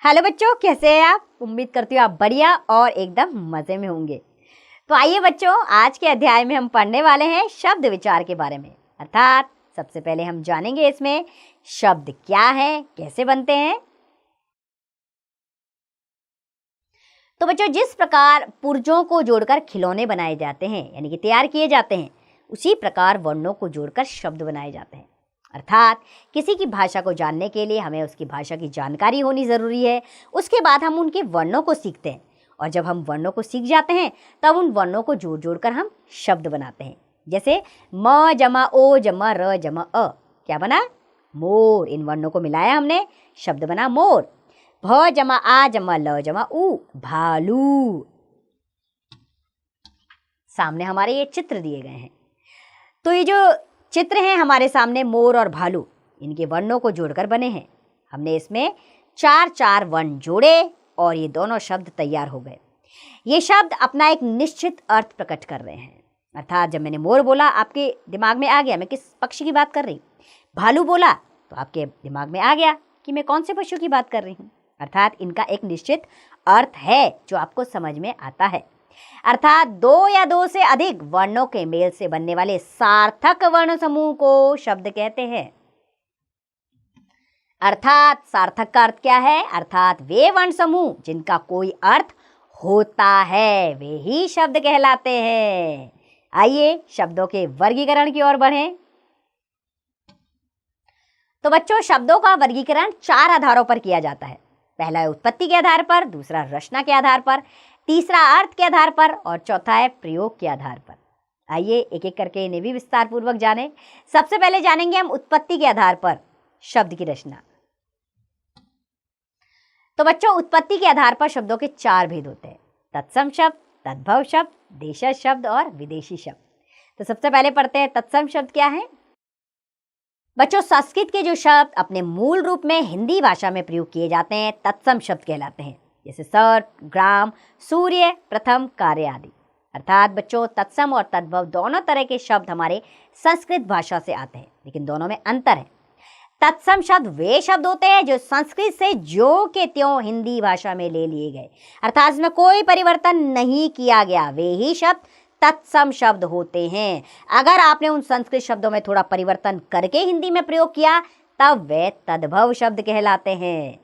Hello बच्चों, कैसे हैं आप? उम्मीद करती हूँ आप बढ़िया और एकदम मज़े में होंगे। तो आइए बच्चों, आज के अध्याय में हम पढ़ने वाले हैं शब्द विचार के बारे में। अर्थात सबसे पहले हम जानेंगे इसमें शब्द क्या है, कैसे बनते हैं। तो बच्चों, जिस प्रकार पुर्जों को जोड़कर खिलौने बनाए जाते हैं, यानी कि तैयार किए जाते हैं, उसी प्रकार वर्णों को जोड़कर शब्द बनाए जाते हैं। अर्थात किसी की भाषा को जानने के लिए हमें उसकी भाषा की जानकारी होनी ज़रूरी है। उसके बाद हम उनके वर्णों को सीखते हैं, और जब हम वर्णों को सीख जाते हैं तब उन वर्णों को जोड़ जोड़कर हम शब्द बनाते हैं। जैसे म जमा ओ जमा र जमा अ, क्या बना? मोर। इन वर्णों को मिलाया हमने, शब्द बना मोर। भ जमा आ जमा ल जमा उ, भालू। सामने हमारे ये चित्र दिए गए हैं। तो ये जो चित्र हैं हमारे सामने, मोर और भालू, इनके वर्णों को जोड़कर बने हैं। हमने इसमें चार चार वर्ण जोड़े और ये दोनों शब्द तैयार हो गए। ये शब्द अपना एक निश्चित अर्थ प्रकट कर रहे हैं। अर्थात जब मैंने मोर बोला, आपके दिमाग में आ गया मैं किस पक्षी की बात कर रही। भालू बोला तो आपके दिमाग में आ गया कि मैं कौन से पशु की बात कर रही हूँ। अर्थात इनका एक निश्चित अर्थ है जो आपको समझ में आता है। अर्थात दो या दो से अधिक वर्णों के मेल से बनने वाले सार्थक वर्ण समूह को शब्द कहते हैं। अर्थात सार्थक का अर्थ क्या है? अर्थात वे वर्ण समूह जिनका कोई अर्थ होता है, वे ही शब्द कहलाते हैं। आइए शब्दों के वर्गीकरण की ओर बढ़ें। तो बच्चों, शब्दों का वर्गीकरण चार आधारों पर किया जाता है। पहला है उत्पत्ति के आधार पर, दूसरा रचना के आधार पर, तीसरा अर्थ के आधार पर और चौथा है प्रयोग के आधार पर। आइए एक एक करके इन्हें भी विस्तार पूर्वक जानें। सबसे पहले जानेंगे हम उत्पत्ति के आधार पर शब्द की रचना। तो बच्चों, उत्पत्ति के आधार पर शब्दों के चार भेद होते हैं: तत्सम शब्द, तद्भव शब्द, देशज शब्द और विदेशी शब्द। तो सबसे पहले पढ़ते हैं तत्सम शब्द क्या है। बच्चों, संस्कृत के जो शब्द अपने मूल रूप में हिंदी भाषा में प्रयोग किए जाते हैं तत्सम शब्द कहलाते हैं। जैसे सर्प, ग्राम, सूर्य, प्रथम, कार्य आदि। अर्थात बच्चों, तत्सम और तद्भव दोनों तरह के शब्द हमारे संस्कृत भाषा से आते हैं, लेकिन दोनों में अंतर है। तत्सम शब्द वे शब्द होते हैं जो संस्कृत से ज्यों के त्यों हिंदी भाषा में ले लिए गए, अर्थात इसमें कोई परिवर्तन नहीं किया गया, वे ही शब्द तत्सम शब्द होते हैं। अगर आपने उन संस्कृत शब्दों में थोड़ा परिवर्तन करके हिंदी में प्रयोग किया तब वे तद्भव शब्द कहलाते हैं।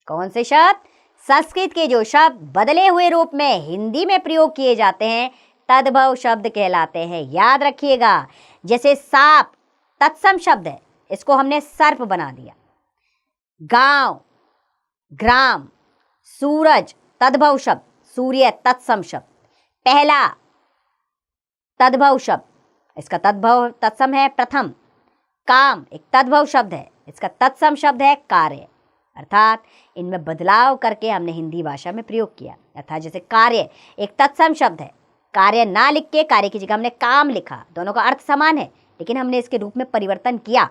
कौन से शब्द? संस्कृत के जो शब्द बदले हुए रूप में हिंदी में प्रयोग किए जाते हैं तद्भव शब्द कहलाते हैं। याद रखिएगा, जैसे सांप तत्सम शब्द है, इसको हमने सर्प बना दिया। गांव, ग्राम, सूरज तद्भव शब्द, सूर्य तत्सम शब्द। पहला तद्भव शब्द, इसका तद्भव तत्सम है प्रथम। काम एक तद्भव शब्द है, इसका तत्सम शब्द है कार्य। अर्थात इनमें बदलाव करके हमने हिंदी भाषा में प्रयोग किया। अर्थात जैसे कार्य एक तत्सम शब्द है, कार्य ना लिख के कार्य की जगह हमने काम लिखा। दोनों का अर्थ समान है, लेकिन हमने इसके रूप में परिवर्तन किया,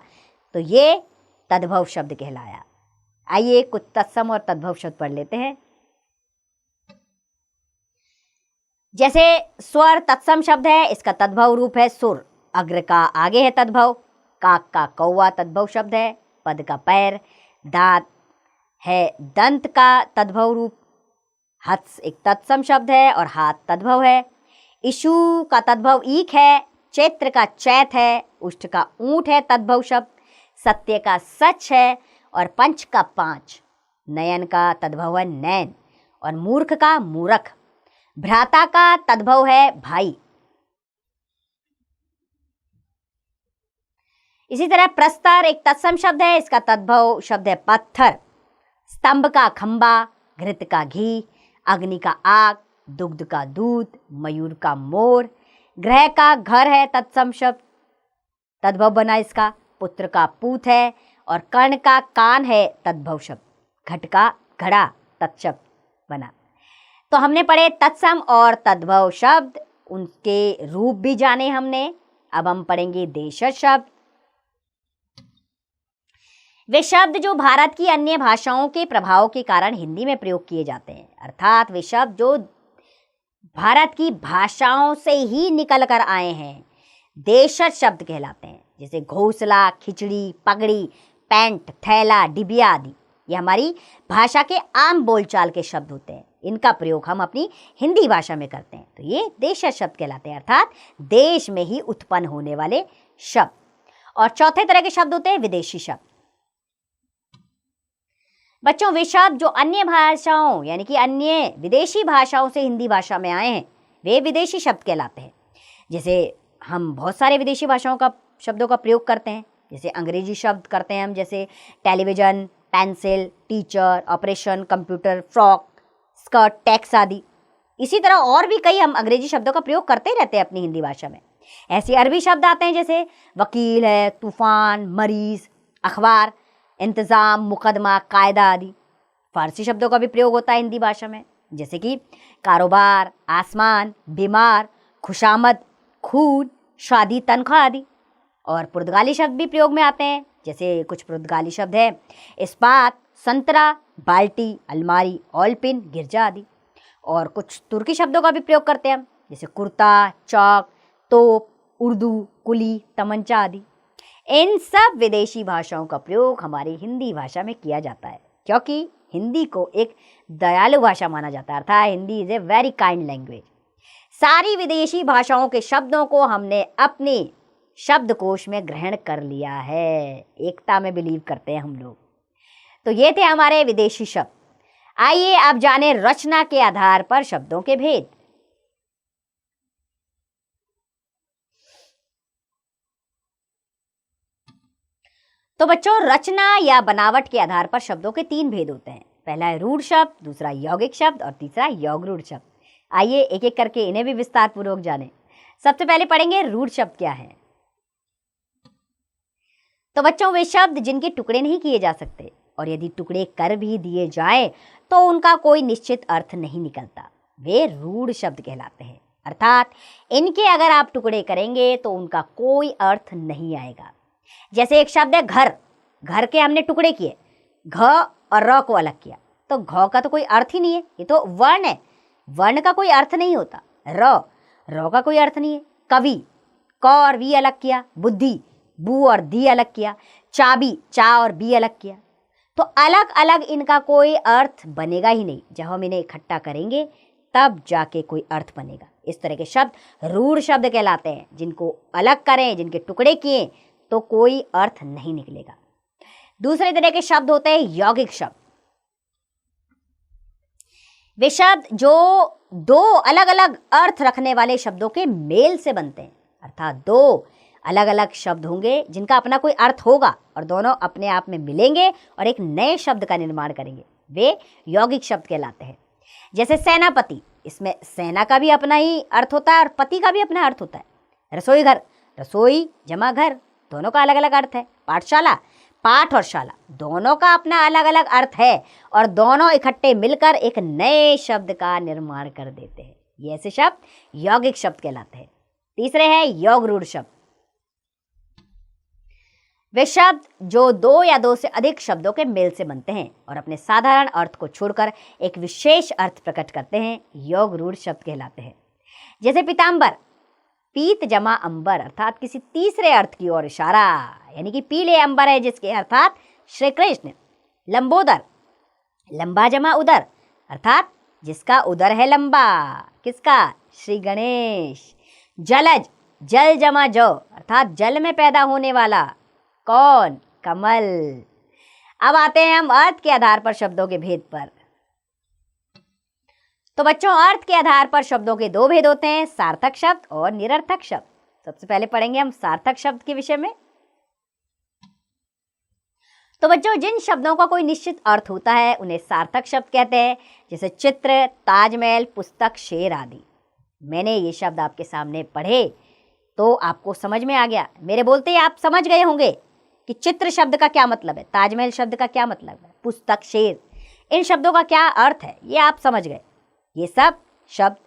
तो ये तद्भव शब्द कहलाया। आइए कुछ तत्सम और तद्भव शब्द पढ़ लेते हैं। जैसे स्वर तत्सम शब्द है, इसका तद्भव रूप है सुर। अग्र का आगे है तद्भव। काक का कौवा तद्भव शब्द है। पद का पैर। दांत है दंत का तद्भव रूप। हत्स एक तत्सम शब्द है और हाथ तद्भव है। इशु का तद्भव ईक है। चैत्र का चैत है। उष्ट का ऊंट है तद्भव शब्द। सत्य का सच है और पंच का पांच। नयन का तद्भव है नैन और मूर्ख का मूरख। भ्राता का तद्भव है भाई। इसी तरह प्रस्तर एक तत्सम शब्द है, इसका तद्भव शब्द है पत्थर। स्तंभ का खंबा, घृत का घी, अग्नि का आग, दुग्ध का दूध, मयूर का मोर। ग्रह का घर है तत्सम शब्द, तद्भव बना इसका। पुत्र का पूत है और कर्ण का कान है तद्भव शब्द। घट का घड़ा तत्शब्द बना। तो हमने पढ़े तत्सम और तद्भव शब्द, उनके रूप भी जाने हमने। अब हम पढ़ेंगे देशज शब्द। वे शब्द जो भारत की अन्य भाषाओं के प्रभाव के कारण हिंदी में प्रयोग किए जाते हैं। अर्थात वे शब्द जो भारत की भाषाओं से ही निकल कर आए हैं देशज शब्द कहलाते हैं। जैसे घोंसला, खिचड़ी, पगड़ी, पैंट, थैला, डिबिया आदि। ये हमारी भाषा के आम बोलचाल के शब्द होते हैं। इनका प्रयोग हम अपनी हिंदी भाषा में करते हैं। तो ये देशज शब्द कहलाते हैं, अर्थात देश में ही उत्पन्न होने वाले शब्द। और चौथे तरह के शब्द होते हैं विदेशी शब्द। बच्चों, वे शब्द जो अन्य भाषाओं यानी कि अन्य विदेशी भाषाओं से हिंदी भाषा में आए हैं, वे विदेशी शब्द कहलाते हैं। जैसे हम बहुत सारे विदेशी भाषाओं का शब्दों का प्रयोग करते हैं। जैसे अंग्रेजी शब्द करते हैं हम, जैसे television, pencil, teacher, operation, computer, frock, skirt, tax आदि। इसी तरह और भी कई हम अंग्रेजी शब्दों का प्रयोग करते ही रहते हैं अपनी हिंदी भाषा में। ऐसे अरबी शब्द आते हैं जैसे वकील है, तूफान, मरीज, अखबार, इंतज़ाम, मुकदमा, कायदा आदि। फारसी शब्दों का भी प्रयोग होता है हिंदी भाषा में, जैसे कि कारोबार, आसमान, बीमार, खुशामद, खून, शादी, तनख्वाह आदि। और पुर्तगाली शब्द भी प्रयोग में आते हैं, जैसे कुछ पुर्तगाली शब्द है इस्पात, संतरा, बाल्टी, अलमारी, ऑलपिन, गिरजा आदि। और कुछ तुर्की शब्दों का भी प्रयोग करते हैं हम, जैसे कुर्ता, चौक, तोप, उर्दू, कुली, तमंचा आदि। इन सब विदेशी भाषाओं का प्रयोग हमारी हिंदी भाषा में किया जाता है, क्योंकि हिंदी को एक दयालु भाषा माना जाता है, अर्थात Hindi is a very kind language. सारी विदेशी भाषाओं के शब्दों को हमने अपने शब्दकोश में ग्रहण कर लिया है। एकता में बिलीव करते हैं हम लोग। तो ये थे हमारे विदेशी शब्द। आइए अब जाने रचना के आधार पर शब्दों के भेद। तो बच्चों, रचना या बनावट के आधार पर शब्दों के 3 भेद होते हैं। पहला है रूढ़ शब्द, दूसरा यौगिक शब्द और तीसरा यौगरूढ़ शब्द। आइए एक एक करके इन्हें भी विस्तार पूर्वक जानें। सबसे पहले पढ़ेंगे रूढ़ शब्द क्या है। तो बच्चों, वे शब्द जिनके टुकड़े नहीं किए जा सकते और यदि टुकड़े कर भी दिए जाएं तो उनका कोई निश्चित अर्थ नहीं निकलता, वे रूढ़ शब्द कहलाते हैं। अर्थात इनके अगर आप टुकड़े करेंगे तो उनका कोई अर्थ नहीं आएगा। जैसे एक शब्द है घर। घर के हमने टुकड़े किए, घ और र को अलग किया, तो घ का तो कोई अर्थ ही नहीं है, ये तो वर्ण है, वर्ण का कोई अर्थ नहीं होता। र का कोई अर्थ नहीं है। कवि, क और वी अलग किया। बुद्धि, बू और दी अलग किया। चाबी, चा और बी अलग किया। तो अलग अलग इनका कोई अर्थ बनेगा ही नहीं। जब हम इन्हें इकट्ठा करेंगे तब जाके कोई अर्थ बनेगा। इस तरह के शब्द रूढ़ शब्द कहलाते हैं। जिनको अलग करें, जिनके टुकड़े किए तो कोई अर्थ नहीं निकलेगा। दूसरे तरह के शब्द होते हैं यौगिक शब्द। वे शब्द जो दो अलग अलग अर्थ रखने वाले शब्दों के मेल से बनते हैं। अर्थात दो अलग अलग शब्द होंगे जिनका अपना कोई अर्थ होगा और दोनों अपने आप में मिलेंगे और एक नए शब्द का निर्माण करेंगे, वे यौगिक शब्द कहलाते हैं। जैसे सेनापति, इसमें सेना का भी अपना ही अर्थ होता है और पति का भी अपना अर्थ होता है। रसोई घर, रसोई जमा घर, दोनों का अलग अलग अर्थ है। पाठशाला, पाठ और शाला, दोनों का अपना अलग अलग अर्थ है और दोनों इकट्ठे मिलकर एक नए शब्द का निर्माण कर देते हैं। ये ऐसे शब्द यौगिक शब्द कहलाते हैं। तीसरे है यौगरूढ़ शब्द। वे शब्द जो दो या दो से अधिक शब्दों के मेल से बनते हैं और अपने साधारण अर्थ को छोड़कर एक विशेष अर्थ प्रकट करते हैं, यौगरूढ़ शब्द कहलाते हैं। जैसे पीतांबर, पीत जमा अंबर, अर्थात किसी तीसरे अर्थ की ओर इशारा, यानी कि पीले अंबर है जिसके अर्थात श्री कृष्ण। लंबोदर, लंबा जमा उदर, अर्थात जिसका उदर है लंबा, किसका? श्री गणेश। जलज, जल जमा जो, अर्थात जल में पैदा होने वाला, कौन? कमल। अब आते हैं हम अर्थ के आधार पर शब्दों के भेद पर। तो बच्चों, अर्थ के आधार पर शब्दों के 2 भेद होते हैं, सार्थक शब्द और निरर्थक शब्द। सबसे पहले पढ़ेंगे हम सार्थक शब्द के विषय में। तो बच्चों, जिन शब्दों का कोई निश्चित अर्थ होता है उन्हें सार्थक शब्द कहते हैं। जैसे चित्र, ताजमहल, पुस्तक, शेर आदि। मैंने ये शब्द आपके सामने पढ़े तो आपको समझ में आ गया। मेरे बोलते ही आप समझ गए होंगे कि चित्र शब्द का क्या मतलब है, ताजमहल शब्द का क्या मतलब है, पुस्तक, शेर, इन शब्दों का क्या अर्थ है, ये आप समझ गए। ये सब शब्द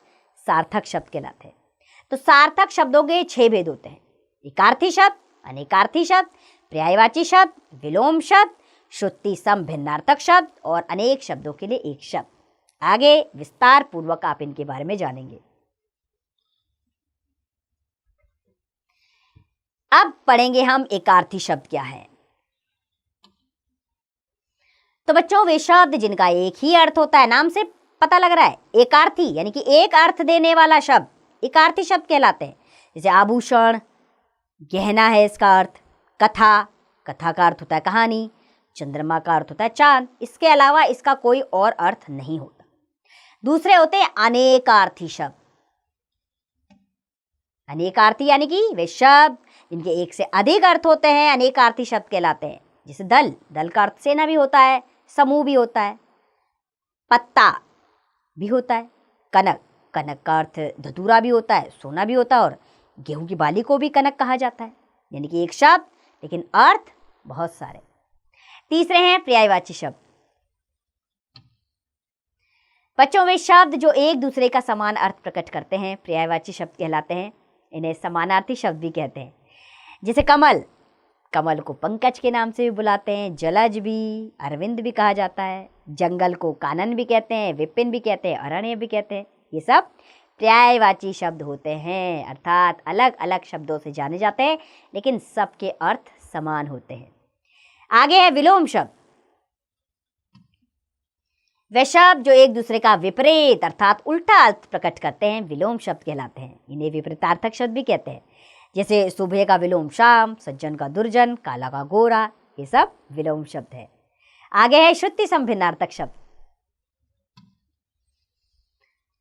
सार्थक शब्द कहलाते हैं। तो सार्थक शब्दों के 6 भेद होते हैं। एकार्थी शब्द, अनेकार्थी शब्द, पर्यायवाची शब्द, विलोम शब्द, श्रुति सम भिन्नार्थक शब्द और अनेक शब्दों के लिए एक शब्द। आगे विस्तार पूर्वक आप इनके बारे में जानेंगे। अब पढ़ेंगे हम एकार्थी शब्द क्या है। तो बच्चों वे शब्द जिनका एक ही अर्थ होता है, नाम से पता लग रहा है, एकार्थी यानी कि एक अर्थ देने वाला शब्द एकार्थी शब्द कहलाते हैं। जैसे आभूषण गहना है इसका अर्थ, कथा, कथा का अर्थ होता है कहानी, चंद्रमा का अर्थ होता है चांद, इसके अलावा इसका कोई और अर्थ नहीं होता। दूसरे होते हैं अनेकार्थी शब्द। अनेकार्थी यानी कि वे शब्द जिनके एक से अधिक अर्थ होते हैं अनेकार्थी शब्द कहलाते हैं। जैसे दल, दल का अर्थ सेना भी होता है, समूह भी होता है, पत्ता भी होता है, कनक, कनक का अर्थ धतूरा भी होता है, सोना भी होता है, और गेहूं की बाली को भी कनक कहा जाता है। यानी कि एक शब्द लेकिन अर्थ बहुत सारे। तीसरे हैं पर्यायवाची शब्द। बच्चों वे शब्द जो एक दूसरे का समान अर्थ प्रकट करते हैं पर्यायवाची शब्द कहलाते हैं। इन्हें समानार्थी शब्द भी कहते हैं। जैसे कमल, कमल को पंकज के नाम से भी बुलाते हैं, जलज भी, अरविंद भी कहा जाता है, जंगल को कानन भी कहते हैं, विपिन भी कहते हैं, अरण्य भी कहते हैं। ये सब पर्यायवाची शब्द होते हैं, अर्थात अलग अलग शब्दों से जाने जाते हैं लेकिन सबके अर्थ समान होते हैं। आगे है विलोम शब्द। वे शब्द जो एक दूसरे का विपरीत अर्थात उल्टा अर्थ प्रकट करते हैं विलोम शब्द कहलाते हैं। इन्हें विपरीतार्थक शब्द भी कहते हैं। जैसे सुबह का विलोम शाम, सज्जन का दुर्जन, काला का गोरा, ये सब विलोम शब्द है। आगे है श्रुति संभिन्नार्थक शब्द।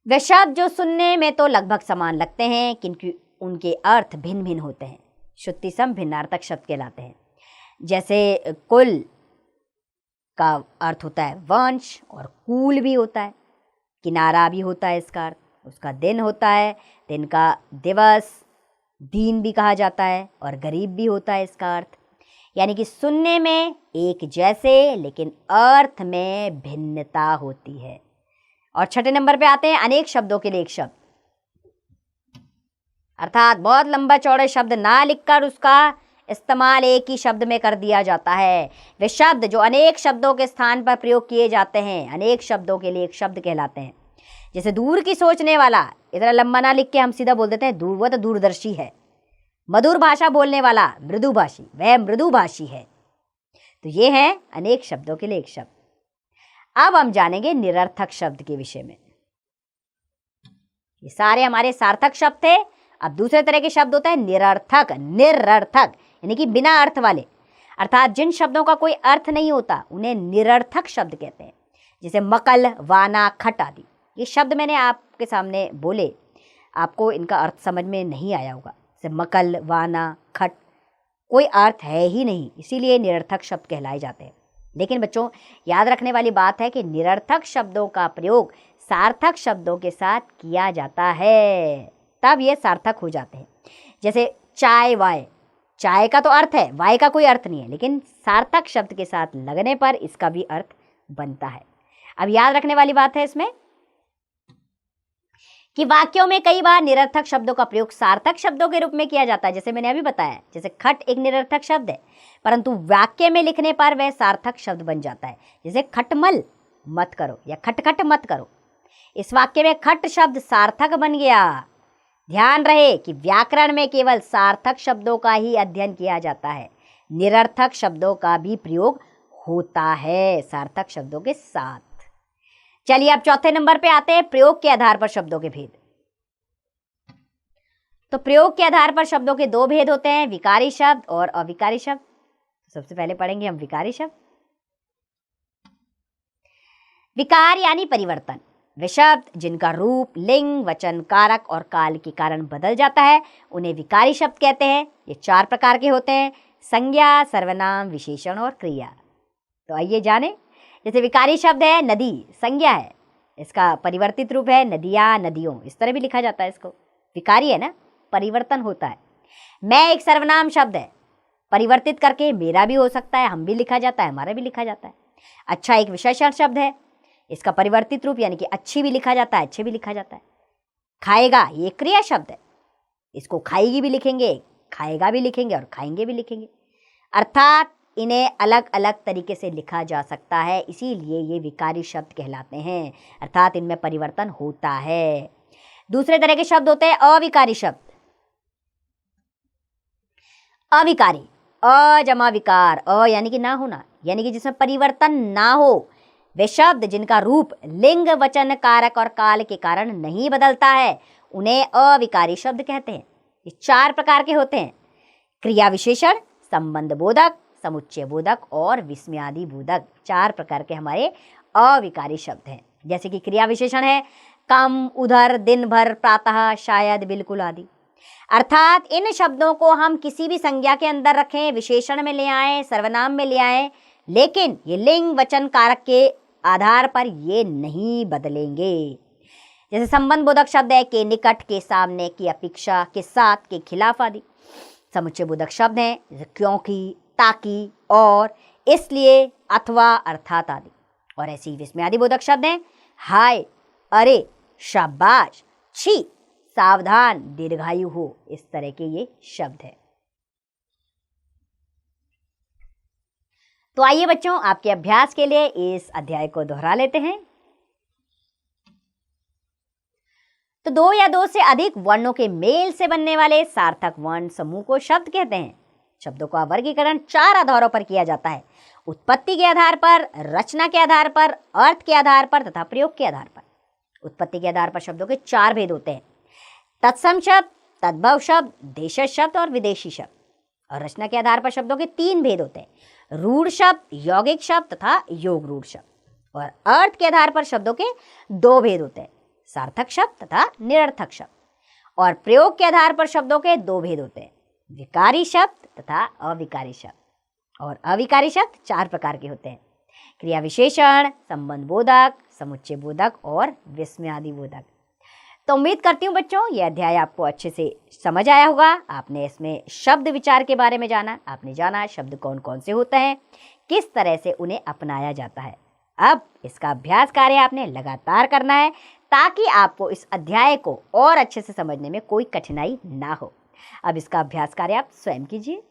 वे शब्द जो सुनने में तो लगभग समान लगते हैं किंतु उनके अर्थ भिन्न भिन्न होते हैं, श्रुति संभिन्नार्थक शब्द कहलाते हैं। जैसे कुल का अर्थ होता है वंश और कूल भी होता है, किनारा भी होता है इसका अर्थ, उसका दिन होता है, दिन का दिवस, दीन भी कहा जाता है, और गरीब भी होता है इसका अर्थ। यानी कि सुनने में एक जैसे लेकिन अर्थ में भिन्नता होती है। और छठे नंबर पे आते हैं अनेक शब्दों के लिए एक शब्द, अर्थात बहुत लंबा चौड़े शब्द ना लिखकर उसका इस्तेमाल एक ही शब्द में कर दिया जाता है। वे शब्द जो अनेक शब्दों के स्थान पर प्रयोग किए जाते हैं अनेक शब्दों के लिए एक शब्द कहलाते हैं। जैसे दूर की सोचने वाला, इतना लंबा ना लिख के हम सीधा बोल देते हैं दूर, वो तो दूरदर्शी है। मधुर भाषा बोलने वाला मृदुभाषी, वह मृदुभाषी है। तो ये है अनेक शब्दों के लिए एक शब्द। अब हम जानेंगे निरर्थक शब्द के विषय में। ये सारे हमारे सार्थक शब्द थे। अब दूसरे तरह के शब्द होता है निरर्थक, निरर्थक यानी कि बिना अर्थ वाले, अर्थात जिन शब्दों का कोई अर्थ नहीं होता उन्हें निरर्थक शब्द कहते हैं। जैसे मकल, वाना, खट आदि। ये शब्द मैंने आपके सामने बोले, आपको इनका अर्थ समझ में नहीं आया होगा। जैसे मकल, वाना, खट कोई अर्थ है ही नहीं, इसीलिए निरर्थक शब्द कहलाए जाते हैं। लेकिन बच्चों याद रखने वाली बात है कि निरर्थक शब्दों का प्रयोग सार्थक शब्दों के साथ किया जाता है, तब ये सार्थक हो जाते हैं। जैसे चाय, वाय, चाय का तो अर्थ है, वाय का कोई अर्थ नहीं है, लेकिन सार्थक शब्द के साथ लगने पर इसका भी अर्थ बनता है। अब याद रखने वाली बात है इसमें कि वाक्यों में कई बार निरर्थक शब्दों का प्रयोग सार्थक शब्दों के रूप में किया जाता है। जैसे मैंने अभी बताया, जैसे खट एक निरर्थक शब्द है परंतु वाक्य में लिखने पर वह सार्थक शब्द बन जाता है। जैसे खटमल मत करो या खटखट मत करो, इस वाक्य में खट शब्द सार्थक बन गया। ध्यान रहे कि व्याकरण में केवल सार्थक शब्दों का ही अध्ययन किया जाता है, निरर्थक शब्दों का भी प्रयोग होता है सार्थक शब्दों के साथ। चलिए अब चौथे नंबर पे आते हैं प्रयोग के आधार पर शब्दों के भेद। तो प्रयोग के आधार पर शब्दों के दो भेद होते हैं, विकारी शब्द और अविकारी शब्द। सबसे पहले पढ़ेंगे हम विकारी शब्द। विकार यानी परिवर्तन। वे शब्द जिनका रूप, लिंग, वचन, कारक और काल के कारण बदल जाता है उन्हें विकारी शब्द कहते हैं। ये 4 प्रकार के होते हैं, संज्ञा, सर्वनाम, विशेषण और क्रिया। तो आइए जाने। जैसे विकारी शब्द है नदी, संज्ञा है, इसका परिवर्तित रूप है नदियाँ, नदियों, इस तरह भी लिखा जाता है इसको, विकारी है ना, परिवर्तन होता है। मैं एक सर्वनाम शब्द है, परिवर्तित करके मेरा भी हो सकता है, हम भी लिखा जाता है, हमारा भी लिखा जाता है। अच्छा एक विशेषण शब्द है, इसका परिवर्तित रूप यानी कि अच्छी भी लिखा जाता है, अच्छे भी लिखा जाता है। खाएगा ये क्रिया शब्द है, इसको खाएगी भी लिखेंगे, खाएगा भी लिखेंगे और खाएंगे भी लिखेंगे। अर्थात इन्हें अलग अलग तरीके से लिखा जा सकता है, इसीलिए ये विकारी शब्द कहलाते हैं, अर्थात इनमें परिवर्तन होता है। दूसरे तरह के शब्द होते हैं अविकारी शब्द। अविकारी, अ जमा विकार, अ यानी कि ना होना, यानी कि जिसमें परिवर्तन ना हो, वे शब्द जिनका रूप लिंग, वचन, कारक और काल के कारण नहीं बदलता है, उन्हें अविकारी शब्द कहते हैं। ये 4 प्रकार के होते हैं: क्रिया विशेषण, संबंध बोधक, समुच्चय बोधक और विस्मयादि बोधक। 4 प्रकार के हमारे अविकारी शब्द हैं। जैसे कि क्रिया विशेषण है कम, उधर, दिन भर, प्रातः, शायद, बिल्कुल आदि। अर्थात इन शब्दों को हम किसी भी संज्ञा के अंदर रखें, विशेषण में ले आए, सर्वनाम में ले आए, लेकिन ये लिंग, वचन, कारक के आधार पर ये नहीं बदलेंगे। जैसे संबंध बोधक शब्द है के निकट, के सामने, की अपेक्षा, के साथ, के खिलाफ आदि। समुच्चय बोधक शब्द हैं जैसे क्योंकि, ताकि, और, इसलिए, अथवा, अर्थात आदि। और ऐसे ही विस्मयादि बोधक शब्द हैं हाय, अरे, शाबाश, छी, सावधान, दीर्घायु हो, इस तरह के ये शब्द है। तो आइए बच्चों, आपके अभ्यास के लिए इस अध्याय को दोहरा लेते हैं। तो 2 या 2 से अधिक वर्णों के मेल से बनने वाले सार्थक वर्ण समूह को शब्द कहते हैं। शब्दों का वर्गीकरण 4 आधारों पर किया जाता है: उत्पत्ति के आधार पर, रचना के आधार पर, अर्थ के आधार पर तथा प्रयोग के आधार पर। उत्पत्ति के आधार पर शब्दों के 4 भेद होते हैं: तत्सम शब्द, तद्भव शब्द, देशज शब्द और विदेशी शब्द। और रचना के आधार पर शब्दों के 3 भेद होते हैं: रूढ़ शब्द, यौगिक शब्द तथा योग रूढ़ शब्द। और अर्थ के आधार पर शब्दों के 2 भेद होते हैं: सार्थक शब्द तथा निरर्थक शब्द। और प्रयोग के आधार पर शब्दों के 2 भेद होते हैं: विकारी शब्द तथा अविकारी शब्द। और अविकारी शब्द 4 प्रकार के होते हैं: क्रिया विशेषण, संबंध बोधक, समुच्चय बोधक और विस्मयादि बोधक। तो उम्मीद करती हूँ बच्चों यह अध्याय आपको अच्छे से समझ आया होगा। आपने इसमें शब्द विचार के बारे में जाना, आपने जाना शब्द कौन कौन से होते हैं, किस तरह से उन्हें अपनाया जाता है। अब इसका अभ्यास कार्य आपने लगातार करना है ताकि आपको इस अध्याय को और अच्छे से समझने में कोई कठिनाई ना हो। अब इसका अभ्यास कार्य आप स्वयं कीजिए।